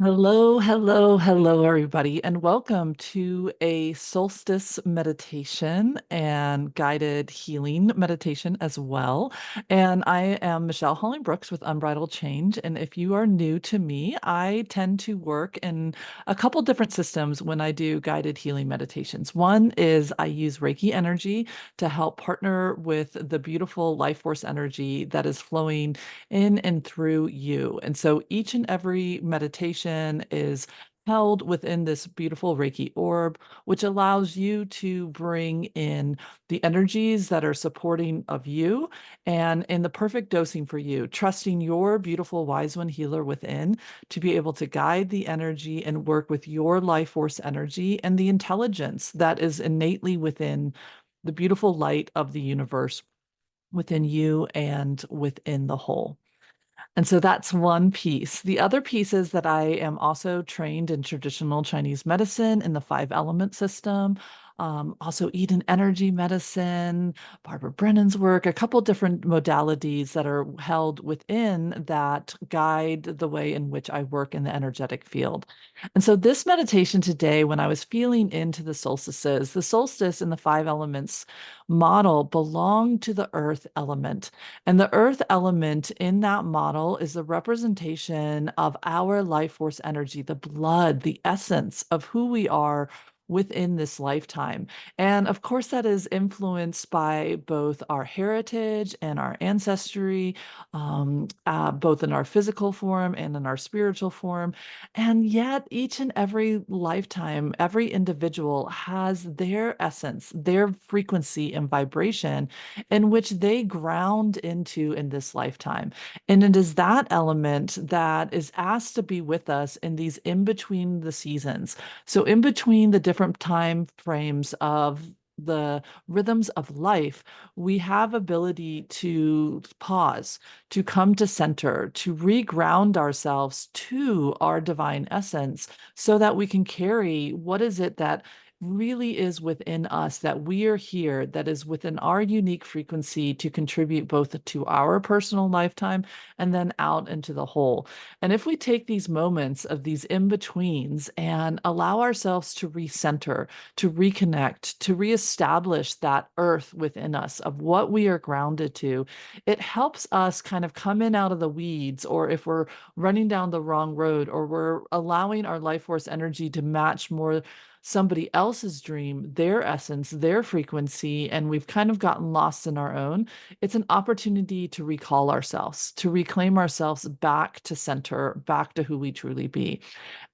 Hello, hello, hello, everybody, and welcome to a solstice meditation and guided healing meditation as well. And I am Michelle Holling-Brooks with Unbridled Change. And if you are new to me, I tend to work in a couple different systems when I do guided healing meditations. One is I use Reiki energy to help partner with the beautiful life force energy that is flowing in and through you. And so each and every meditation is held within this beautiful Reiki orb, which allows you to bring in the energies that are supporting of you and in the perfect dosing for you, trusting your beautiful wise one healer within to be able to guide the energy and work with your life force energy and the intelligence that is innately within the beautiful light of the universe within you and within the whole. And so that's one piece. The other piece is that I am also trained in traditional Chinese medicine in the five element system. Also Eden energy medicine, Barbara Brennan's work, a couple different modalities that are held within that guide the way in which I work in the energetic field. And so this meditation today, when I was feeling into the solstices, the solstice and the five elements model belong to the earth element. And the earth element in that model is the representation of our life force energy, the blood, the essence of who we are within this lifetime. And of course, that is influenced by both our heritage and our ancestry, both in our physical form and in our spiritual form. And yet, each and every lifetime, every individual has their essence, their frequency and vibration in which they ground into in this lifetime. And it is that element that is asked to be with us in these in between the seasons. So, in between the different time frames of the rhythms of life, we have ability to pause, to come to center, to reground ourselves to our divine essence so that we can carry what is it that really is within us, that we are here, that is within our unique frequency to contribute both to our personal lifetime and then out into the whole. And if we take these moments of these in-betweens and allow ourselves to recenter, to reconnect, to reestablish that earth within us of what we are grounded to, it helps us kind of come in out of the weeds, or if we're running down the wrong road, or we're allowing our life force energy to match more somebody else's dream, their essence, their frequency, and we've kind of gotten lost in our own, it's an opportunity to recall ourselves, to reclaim ourselves back to center, back to who we truly be.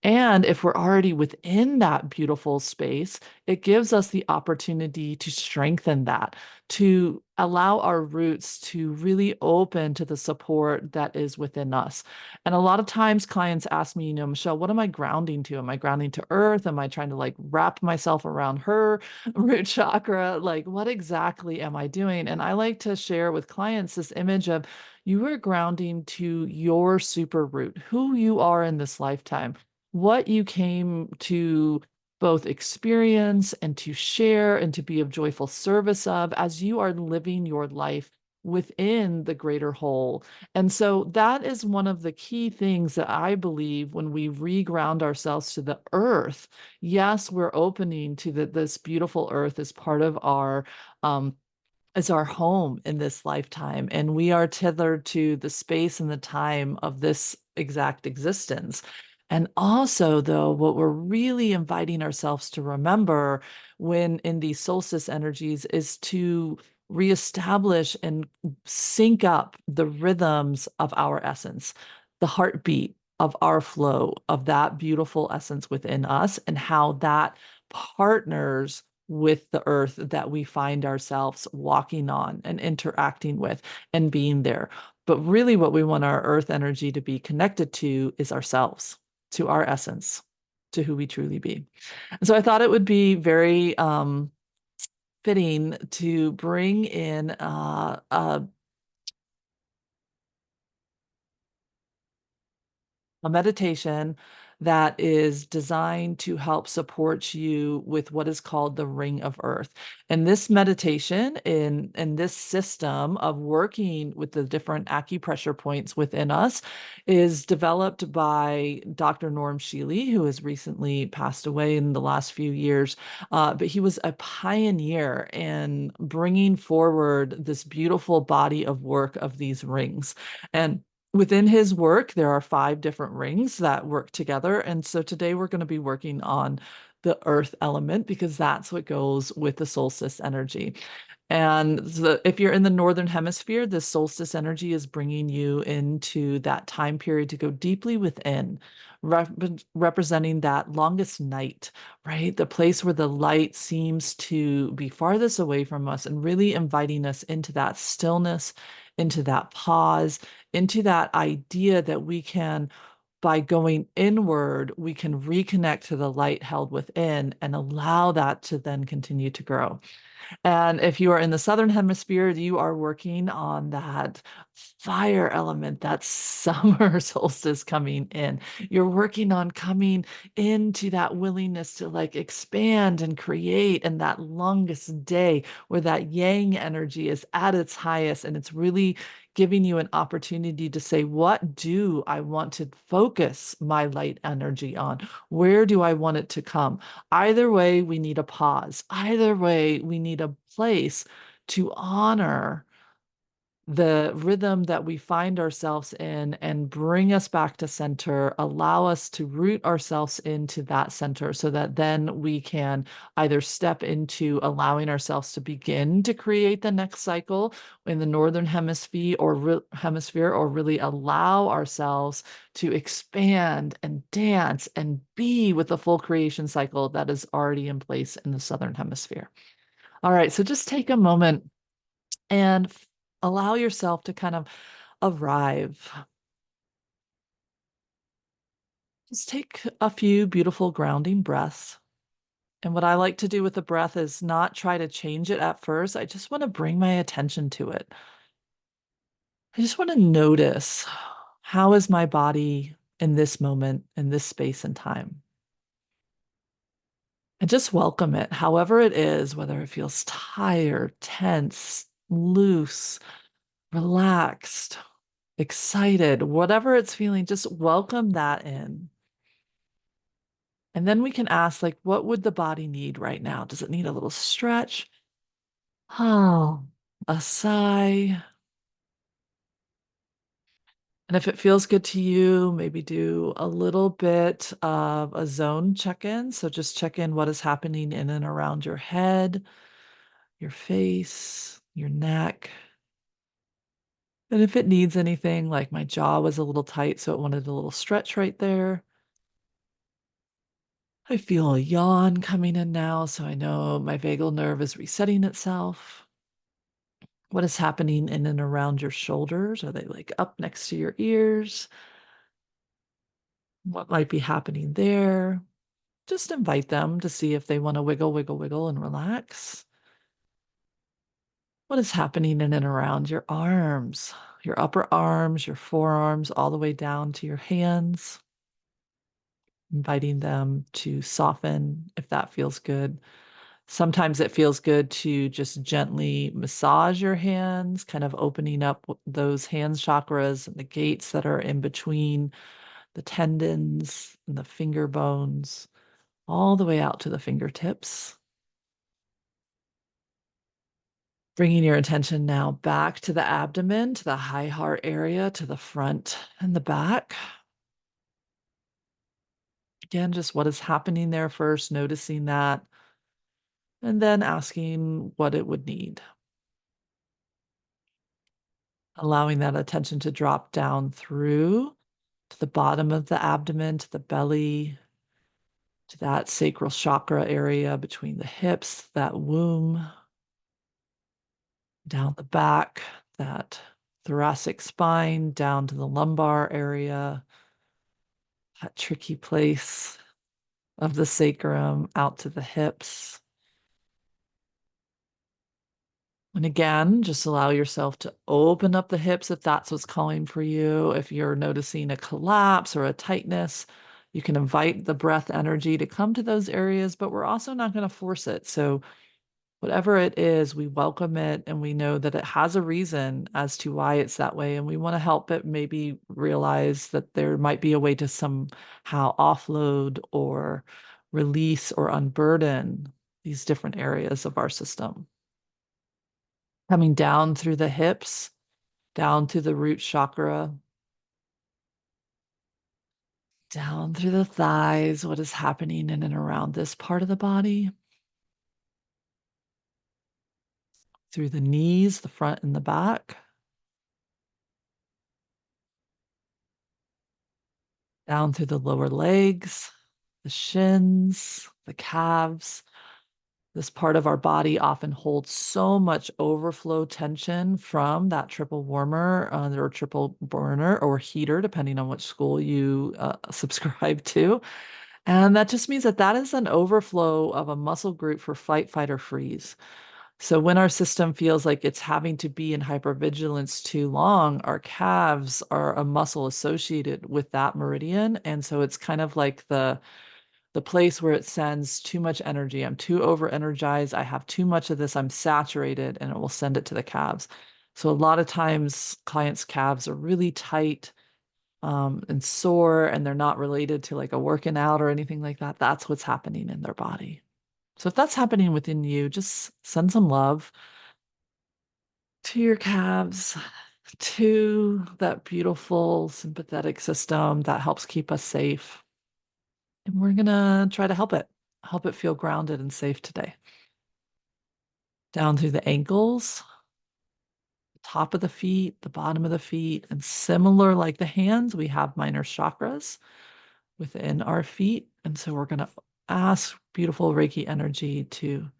And if we're already within that beautiful space, it gives us the opportunity to strengthen that, to allow our roots to really open to the support that is within us. And a lot of times clients ask me, Michelle, what am I grounding to? Am I grounding to earth? Am I trying to like wrap myself around her root chakra? Like, what exactly am I doing? And I like to share with clients this image of you are grounding to your super root, who you are in this lifetime, what you came to both experience and to share and to be of joyful service of as you are living your life within the greater whole. And so that is one of the key things that I believe when we reground ourselves to the earth. Yes, we're opening to this beautiful earth as part of our as our home in this lifetime. And we are tethered to the space and the time of this exact existence. And also, though, what we're really inviting ourselves to remember when in these solstice energies is to reestablish and sync up the rhythms of our essence, the heartbeat of our flow, of that beautiful essence within us, and how that partners with the earth that we find ourselves walking on and interacting with and being there. But really, what we want our earth energy to be connected to is ourselves, to our essence, to who we truly be. And so I thought it would be very fitting to bring in a meditation that is designed to help support you with what is called the Ring of Earth. And this meditation in this system of working with the different acupressure points within us is developed by Dr. Norm Shealy, who has recently passed away in the last few years. But he was a pioneer in bringing forward this beautiful body of work of these rings. And within his work, there are 5 different rings that work together. And so today we're going to be working on the earth element because that's what goes with the solstice energy. And if you're in the northern hemisphere, the solstice energy is bringing you into that time period to go deeply within, representing that longest night, right? The place where the light seems to be farthest away from us and really inviting us into that stillness, into that pause, into that idea that we can, by going inward, we can reconnect to the light held within and allow that to then continue to grow. And if you are in the southern hemisphere, you are working on that fire element, that summer solstice coming in. You're working on coming into that willingness to like expand and create, and that longest day where that yang energy is at its highest, and it's really giving you an opportunity to say, what do I want to focus my light energy on? Where do I want it to come? Either way, we need a pause. Either way, we need a place to honor the rhythm that we find ourselves in and bring us back to center, allow us to root ourselves into that center so that then we can either step into allowing ourselves to begin to create the next cycle in the northern hemisphere or really allow ourselves to expand and dance and be with the full creation cycle that is already in place in the southern hemisphere. All right, so just take a moment and allow yourself to kind of arrive. Just take a few beautiful grounding breaths. And what I like to do with the breath is not try to change it at first. I just want to bring my attention to it. I just want to notice, how is my body in this moment, in this space and time? And just welcome it, however it is, whether it feels tired, tense, loose, relaxed, excited, whatever it's feeling, just welcome that in. And then we can ask, like, what would the body need right now? Does it need a little stretch? Oh, a sigh. And if it feels good to you, maybe do a little bit of a zone check-in. So just check in what is happening in and around your head, your face, your neck. And if it needs anything, like my jaw was a little tight, so it wanted a little stretch right there. I feel a yawn coming in now, so I know my vagal nerve is resetting itself. What is happening in and around your shoulders? Are they like up next to your ears? What might be happening there? Just invite them to see if they want to wiggle, wiggle, wiggle and relax. What is happening in and around your arms, your upper arms, your forearms, all the way down to your hands? Inviting them to soften if that feels good. Sometimes it feels good to just gently massage your hands, kind of opening up those hands chakras and the gates that are in between the tendons and the finger bones, all the way out to the fingertips. Bringing your attention now back to the abdomen, to the high heart area, to the front and the back. Again, just what is happening there first, noticing that, and then asking what it would need. Allowing that attention to drop down through to the bottom of the abdomen, to the belly, to that sacral chakra area between the hips, that womb, down the back, that thoracic spine, down to the lumbar area, that tricky place of the sacrum, out to the hips. And again, just allow yourself to open up the hips if that's what's calling for you. If you're noticing a collapse or a tightness, You can invite the breath energy to come to those areas, but we're also not going to force it. So, whatever it is, we welcome it and we know that it has a reason as to why it's that way. And we want to help it maybe realize that there might be a way to somehow offload or release or unburden these different areas of our system. Coming down through the hips, down to the root chakra, down through the thighs, what is happening in and around this part of the body, through the knees, the front and the back, down through the lower legs, the shins, the calves. This part of our body often holds so much overflow tension from that triple warmer or triple burner or heater, depending on which school you subscribe to. And that just means that that is an overflow of a muscle group for fight, fight, or freeze. So when our system feels like it's having to be in hypervigilance too long, our calves are a muscle associated with that meridian. And so it's kind of like the place where it sends too much energy. I'm too over energized. I have too much of this. I'm saturated, and it will send it to the calves. So a lot of times clients' calves are really tight and sore, and they're not related to like a working out or anything like that. That's what's happening in their body. So if that's happening within you, just send some love to your calves, to that beautiful sympathetic system that helps keep us safe. And we're going to try to help it feel grounded and safe today. Down through the ankles, top of the feet, the bottom of the feet, and similar like the hands, we have minor chakras within our feet. And so we're going to ask beautiful Reiki energy to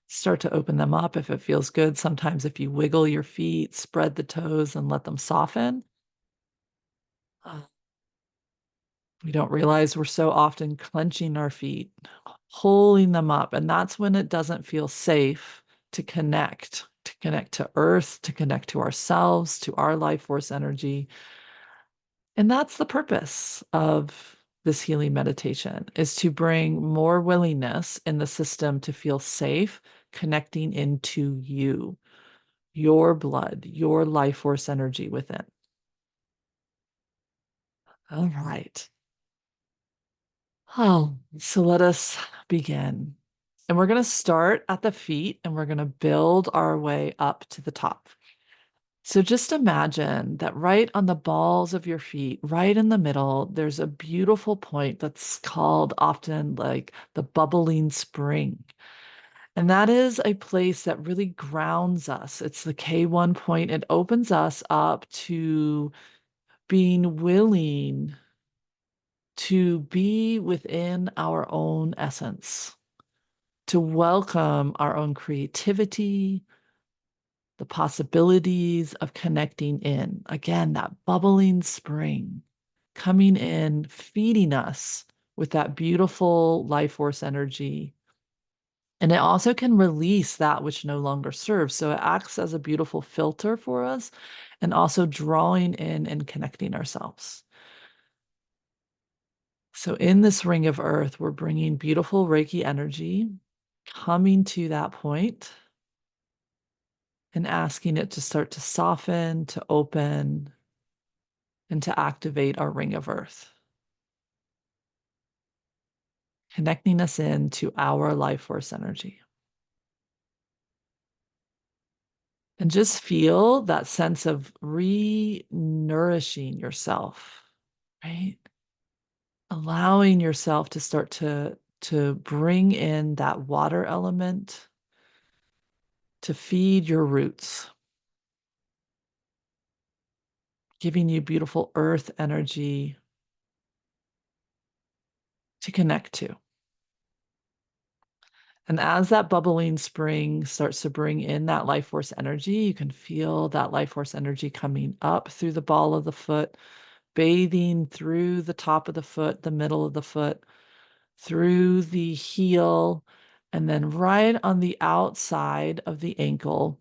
start to open them up if it feels good. Sometimes if you wiggle your feet, spread the toes and let them soften. Uh, we don't realize we're so often clenching our feet, pulling them up, and that's when it doesn't feel safe to connect to earth, to connect to ourselves, to our life force energy. And that's the purpose of this healing meditation, is to bring more willingness in the system to feel safe connecting into you, your blood, your life force energy within. All right. Oh, so let us begin. And we're going to start at the feet and we're going to build our way up to the top. So just imagine that right on the balls of your feet, right in the middle, there's a beautiful point that's called often like the bubbling spring. And that is a place that really grounds us. It's the K1 point. It opens us up to being willing to be within our own essence, to welcome our own creativity, the possibilities of connecting in. Again, that bubbling spring coming in, feeding us with that beautiful life force energy. And it also can release that which no longer serves. So it acts as a beautiful filter for us and also drawing in and connecting ourselves. So in this ring of earth, we're bringing beautiful Reiki energy, coming to that point and asking it to start to soften, to open, and to activate our ring of earth, connecting us into our life force energy. And just feel that sense of re-nourishing yourself, right? Allowing yourself to start to bring in that water element to feed your roots, giving you beautiful earth energy to connect to. And as that bubbling spring starts to bring in that life force energy, you can feel that life force energy coming up through the ball of the foot, bathing through the top of the foot, the middle of the foot, through the heel, and then right on the outside of the ankle,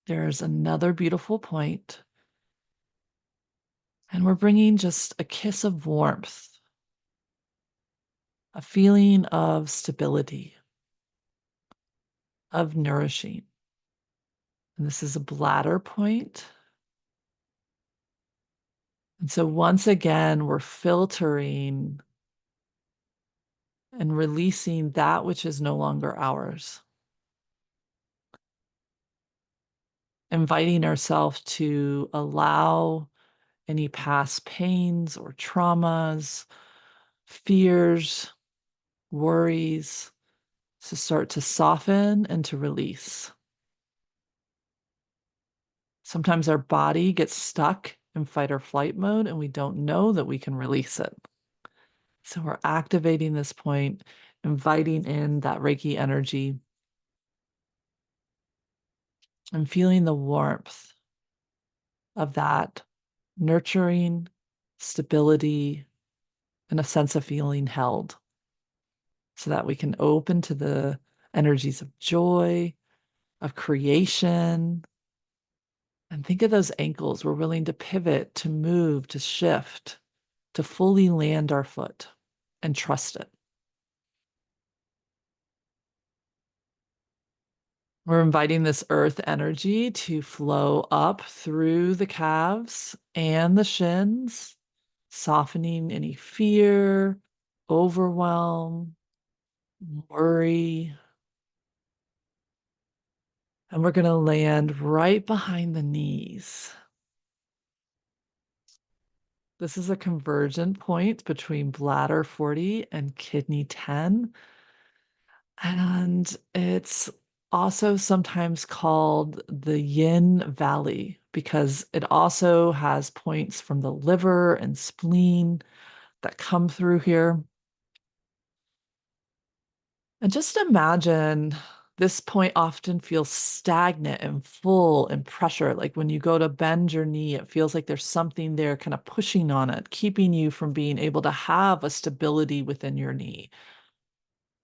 there's another beautiful point. And we're bringing just a kiss of warmth a feeling of stability, of nourishing. And this is a bladder point. And so once again, we're filtering and releasing that which is no longer ours. Inviting ourselves to allow any past pains or traumas, fears, worries to start to soften and to release. Sometimes our body gets stuck in fight or flight mode and we don't know that we can release it. So we're activating this point, inviting in that Reiki energy and feeling the warmth of that nurturing, stability, and a sense of feeling held so that we can open to the energies of joy, of creation. And think of those ankles. We're willing to pivot, to move, to shift, to fully land our foot and trust it. We're inviting this earth energy to flow up through the calves and the shins, softening any fear, overwhelm, worry. And we're going to land right behind the knees. This is a convergent point between bladder 40 and kidney 10. And it's also sometimes called the yin valley because it also has points from the liver and spleen that come through here. And just imagine this point often feels stagnant and full and pressure. Like when you go to bend your knee, it feels like there's something there kind of pushing on it, keeping you from being able to have a stability within your knee.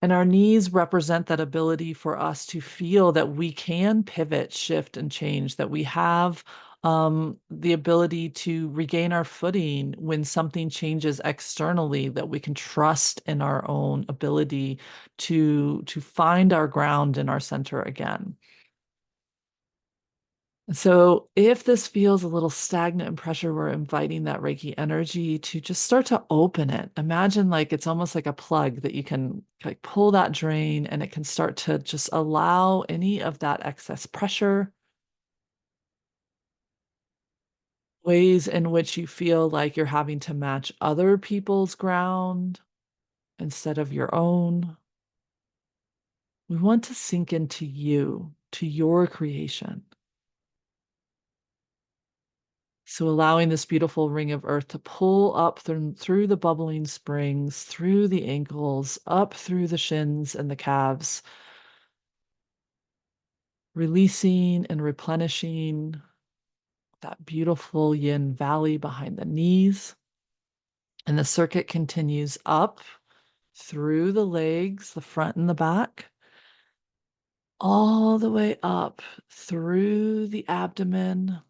And our knees represent that ability for us to feel that we can pivot, shift, and change, that we have the ability to regain our footing when something changes externally, that we can trust in our own ability to find our ground in our center again. So if this feels a little stagnant and pressure, we're inviting that Reiki energy to just start to open it. Imagine like it's almost like a plug that you can like pull that drain and it can start to just allow any of that excess pressure, ways in which you feel like you're having to match other people's ground instead of your own. We want to sink into you, to your creation. So allowing this beautiful ring of earth to pull up through the bubbling springs, through the ankles, up through the shins and the calves, releasing and replenishing that beautiful yin valley behind the knees. And the circuit continues up through the legs, the front and the back, all the way up through the abdomen.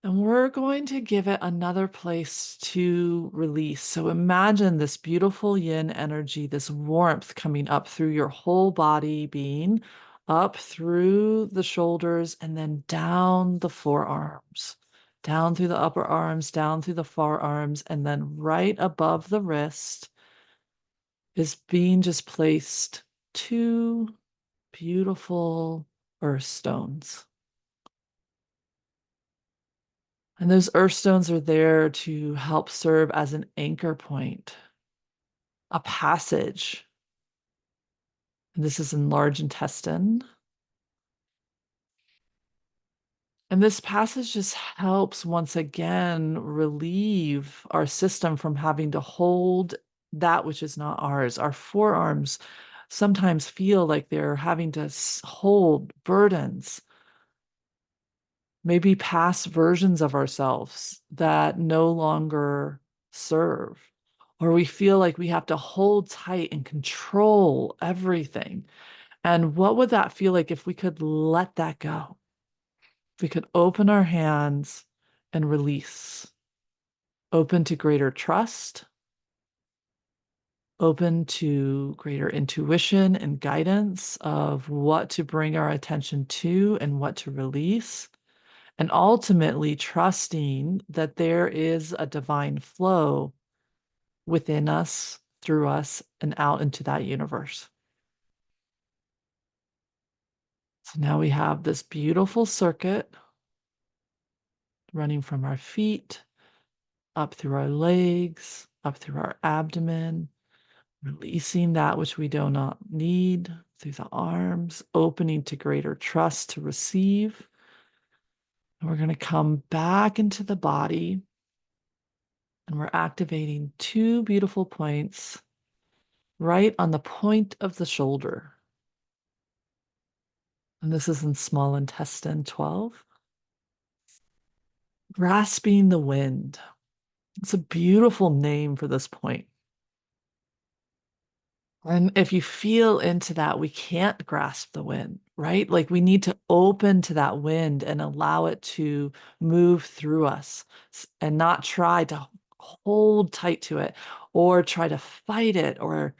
And we're going to give it another place to release. So imagine this beautiful yin energy, this warmth coming up through your whole body, being up through the shoulders and then down the forearms, down through the upper arms, down through the forearms, and then right above the wrist is being just placed two beautiful earth stones. And those earth stones are there to help serve as an anchor point, a passage. And this is in large intestine. And this passage just helps once again relieve our system from having to hold that which is not ours. Our forearms sometimes feel like they're having to hold burdens, maybe past versions of ourselves that no longer serve, or we feel like we have to hold tight and control everything. And what would that feel like if we could let that go? If we could open our hands and release, open to greater trust, open to greater intuition and guidance of what to bring our attention to and what to release, and ultimately trusting that there is a divine flow within us, through us, and out into that universe. So now we have this beautiful circuit running from our feet, up through our legs, up through our abdomen, releasing that which we do not need through the arms, opening to greater trust to receive. And we're going to come back into the body, and we're activating two beautiful points right on the point of the shoulder. And this is in small intestine 12. Grasping the wind. It's a beautiful name for this point. And if you feel into that, we can't grasp the wind, right? Like we need to open to that wind and allow it to move through us and not try to hold tight to it or try to fight it, or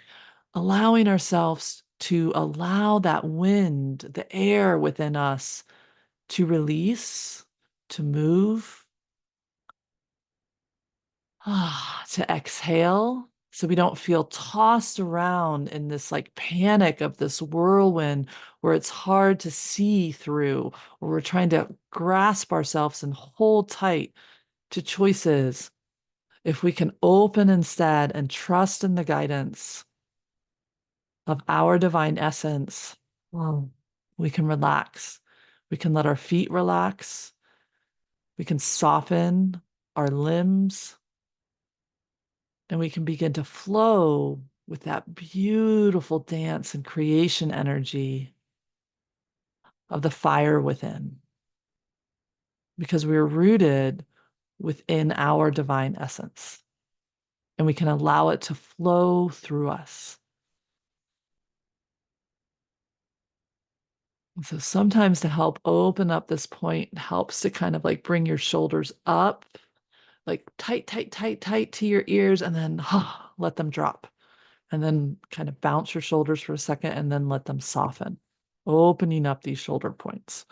allowing ourselves to allow that wind, the air within us, to release, to move, to exhale, so we don't feel tossed around in this like panic of this whirlwind where it's hard to see through, or we're trying to grasp ourselves and hold tight to choices. If we can open instead and trust in the guidance of our divine essence, well, we can relax. We can let our feet relax. We can soften our limbs, and we can begin to flow with that beautiful dance and creation energy of the fire within, because we're rooted within our divine essence, and we can allow it to flow through us. And so sometimes to help open up this point helps to kind of like bring your shoulders up, like tight, tight, tight, tight to your ears, and then let them drop. And then kind of bounce your shoulders for a second and then let them soften, opening up these shoulder points.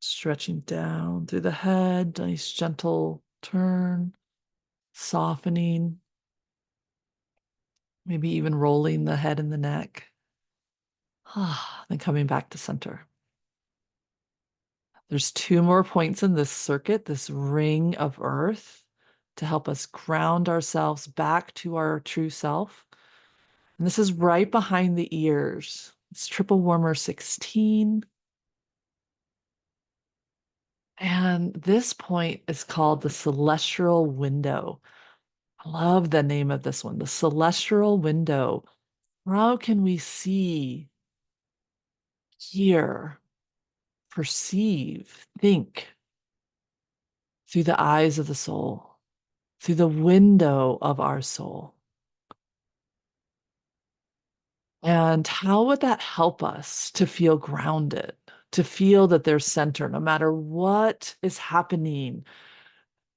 Stretching down through the head, nice gentle turn, softening, maybe even rolling the head and the neck. Then coming back to center. There's two more points in this circuit, this ring of earth, to help us ground ourselves back to our true self. And this is right behind the ears. It's triple warmer 16. And this point is called the celestial window. I love the name of this one, the celestial window. How can we see, hear, perceive, think through the eyes of the soul, through the window of our soul? And how would that help us to feel grounded, to feel that there's center no matter what is happening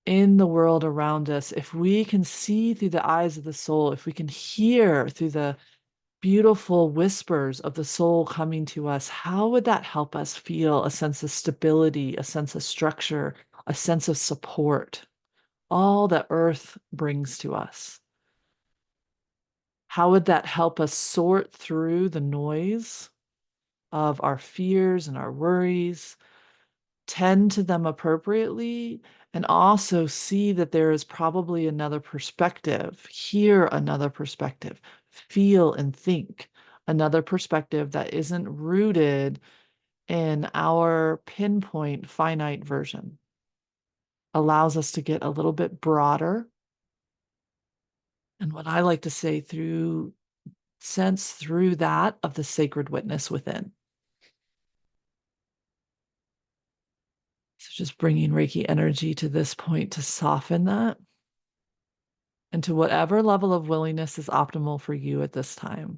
in the world around us? If we can see through the eyes of the soul, if we can hear through the beautiful whispers of the soul coming to us, how would that help us feel a sense of stability, a sense of structure, a sense of support, all that earth brings to us? How would that help us sort through the noise of our fears and our worries, tend to them appropriately, and also see that there is probably another perspective, hear another perspective, feel and think another perspective that isn't rooted in our pinpoint finite version? Allows us to get a little bit broader. And what I like to say, through sense through that of the sacred witness within. So just bringing Reiki energy to this point to soften that, and to whatever level of willingness is optimal for you at this time.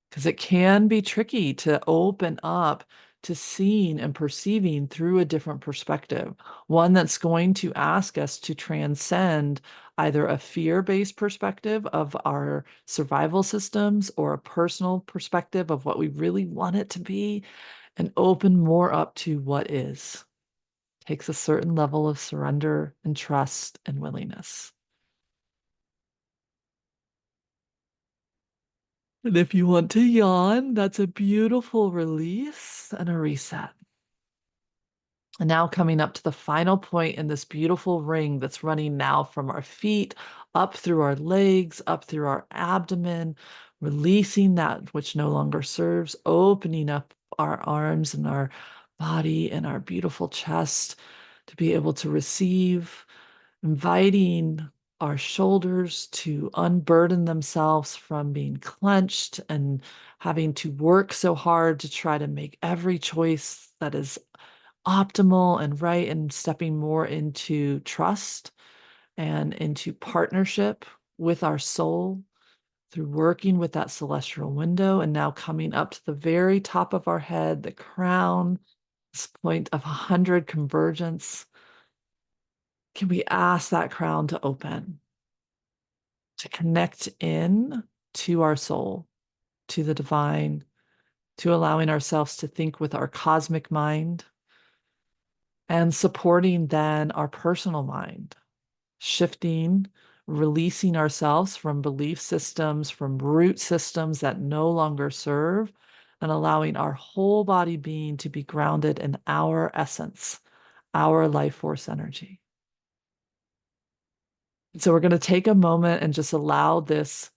Because it can be tricky to open up to seeing and perceiving through a different perspective, one that's going to ask us to transcend either a fear-based perspective of our survival systems or a personal perspective of what we really want it to be and open more up to what is. Takes a certain level of surrender and trust and willingness. And if you want to yawn, that's a beautiful release and a reset. And now coming up to the final point in this beautiful ring that's running now from our feet up through our legs, up through our abdomen, releasing that which no longer serves, opening up our arms and our body and our beautiful chest to be able to receive, inviting our shoulders to unburden themselves from being clenched and having to work so hard to try to make every choice that is optimal and right, and stepping more into trust and into partnership with our soul through working with that celestial window. And now coming up to the very top of our head, the crown, this point of 100 convergence. Can we ask that crown to open, to connect in to our soul, to the divine, to allowing ourselves to think with our cosmic mind and supporting then our personal mind, shifting, releasing ourselves from belief systems, from root systems that no longer serve, and allowing our whole body being to be grounded in our essence, our life force energy. And so we're going to take a moment and just allow this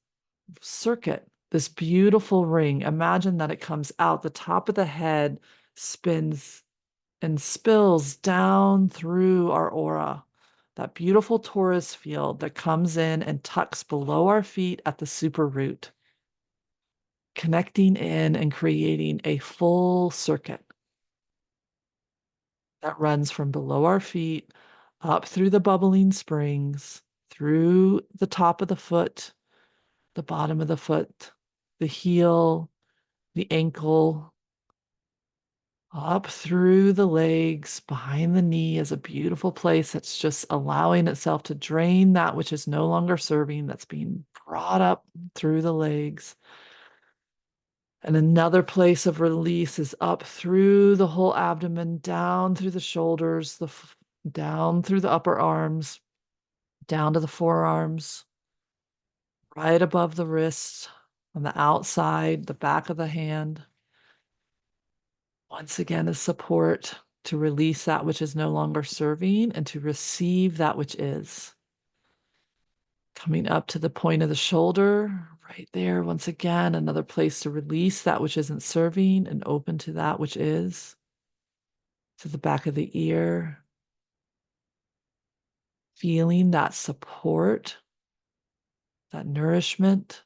circuit, this beautiful ring. Imagine that it comes out the top of the head, spins and spills down through our aura, that beautiful torus field that comes in and tucks below our feet at the super root, connecting in and creating a full circuit that runs from below our feet up through the bubbling springs, through the top of the foot, the bottom of the foot, the heel, the ankle, up through the legs, behind the knee is a beautiful place that's just allowing itself to drain that which is no longer serving, that's being brought up through the legs. And another place of release is up through the whole abdomen, down through the shoulders, down through the upper arms, down to the forearms, right above the wrists, on the outside, the back of the hand. Once again, as support to release that which is no longer serving and to receive that which is. Coming up to the point of the shoulder, right there, once again, another place to release that which isn't serving and open to that which is. To the back of the ear, feeling that support, that nourishment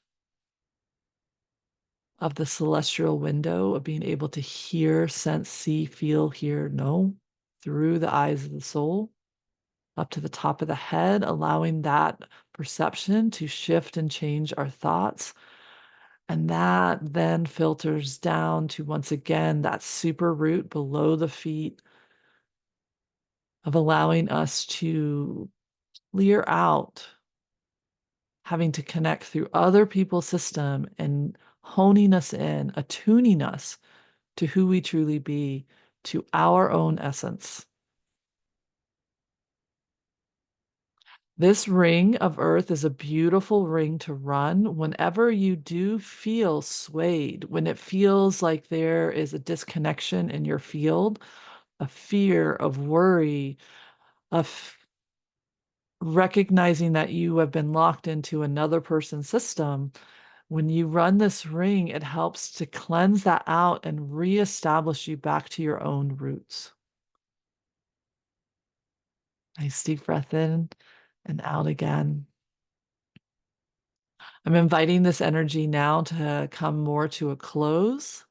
of the celestial window of being able to hear, sense, see, feel, hear, know through the eyes of the soul. Up to the top of the head, allowing that perception to shift and change our thoughts. And that then filters down to, once again, that super root below the feet of allowing us to clear out having to connect through other people's system and honing us in, attuning us to who we truly be, to our own essence. This ring of earth is a beautiful ring to run whenever you do feel swayed, when it feels like there is a disconnection in your field, a fear, of worry, of recognizing that you have been locked into another person's system. When you run this ring, it helps to cleanse that out and reestablish you back to your own roots. Nice deep breath in and out again. I'm inviting this energy now to come more to a close.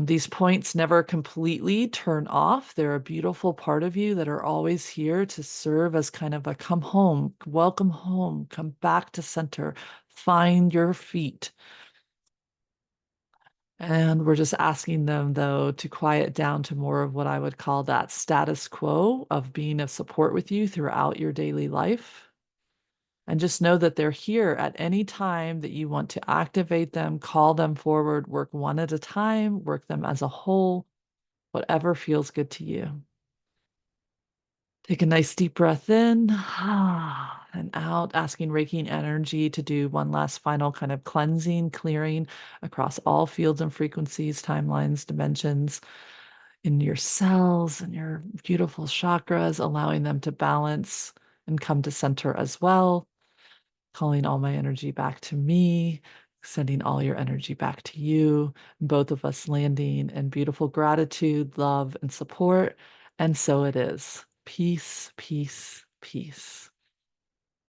These points never completely turn off. They're a beautiful part of you that are always here to serve as kind of a come home, welcome home, come back to center, find your feet. And we're just asking them, though, to quiet down to more of what I would call that status quo of being of support with you throughout your daily life. And just know that they're here at any time that you want to activate them, call them forward, work one at a time, work them as a whole, whatever feels good to you. Take a nice deep breath in and out, asking Reiki energy to do one last final kind of cleansing, clearing across all fields and frequencies, timelines, dimensions in your cells and your beautiful chakras, allowing them to balance and come to center as well. Calling all my energy back to me, sending all your energy back to you, both of us landing in beautiful gratitude, love, and support. And so it is. Peace, peace, peace.